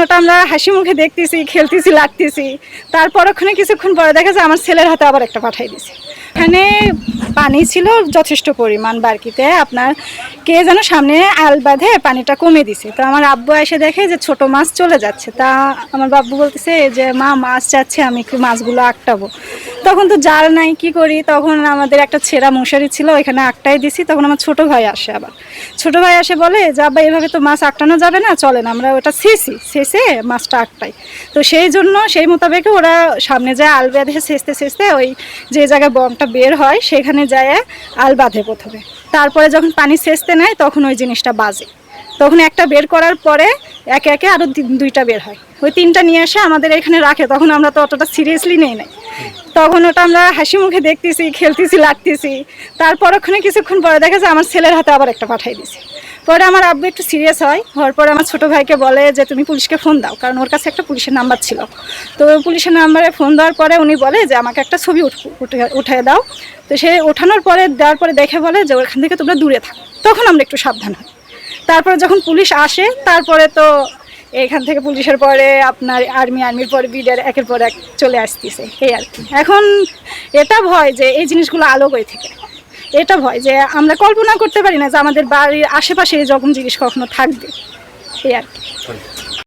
ওটা আমরা হাসি মুখে দেখতেছি, খেলতেছি, লাগতেছি। তারপর ওখানে কিছুক্ষণ পরে দেখা যায় আমার ছেলের হাতে আবার একটা পাঠাই দিছে। এখানে পানি ছিল যথেষ্ট পরিমাণ বারকিতে, আপনার কে যেন সামনে আল বাঁধে পানিটা কমে দিছে। তো আমার আব্বু এসে দেখে যে ছোট মাছ চলে যাচ্ছে। তা আমার বাব্বু বলতেছে যে মা মাছ যাচ্ছে, আমি একটু মাছগুলো আটকাবো। তখন তো জাল নাই, কি করি, তখন আমাদের একটা ছেঁড়া মশারি ছিল, ওইখানে আটকাই দিছি। তখন আমার ছোট ভাই আসে, আবার ছোট ভাই আসে বলে যে আব্বা এভাবে তো মাছ আটকানো যাবে না, চলেন আমরা ওটা শেষে মাছটা আটকাই। তো সেই জন্য সেই মোতাবেক ওরা সামনে যায় আল বেঁধে শেষতে ওই যে জায়গায় বমটা বের হয় সেখানে যায় আল বাঁধে প্রথমে। তারপরে যখন পানি শেষতে নেয় তখন ওই জিনিসটা বাজে। তখন একটা বের করার পরে একে একে আরও দুইটা বের হয়। ওই তিনটা নিয়ে এসে আমাদের এখানে রাখে। তখন আমরা তো অতটা সিরিয়াসলি নেই নাই। তখন ওটা আমরা হাসি মুখে দেখতেছি, খেলতেছি, লাগতেছি। তারপর ওখানে কিছুক্ষণ পরে দেখা যায় আমার ছেলের হাতে আবার একটা পাঠাই দিছে। পরে আমার আব্বু একটু সিরিয়াস হয়, হওয়ার পরে আমার ছোটো ভাইকে বলে যে তুমি পুলিশকে ফোন দাও, কারণ ওর কাছে একটা পুলিশের নাম্বার ছিল। তো পুলিশের নাম্বারে ফোন দেওয়ার পরে উনি বলে যে আমাকে একটা ছবি উঠিয়ে দাও। তো সে ওঠানোর পরে দেওয়ার পরে দেখে বলে যে ওখান থেকে তোমরা দূরে থাকো। তখন আমরা একটু সাবধান হই। তারপরে যখন পুলিশ আসে তারপরে তো এখান থেকে পুলিশের পরে আপনার আর্মির পরে বিডের একের পর এক চলে আসতেছে, এই আর কি। এখন এটা ভয় যে এই জিনিসগুলো আলোকই থেকে, এটা ভয় যে আমরা কল্পনা করতে পারি না যে আমাদের বাড়ির আশেপাশে এরকম জিনিস কখনো থাকবে, এই আর কি।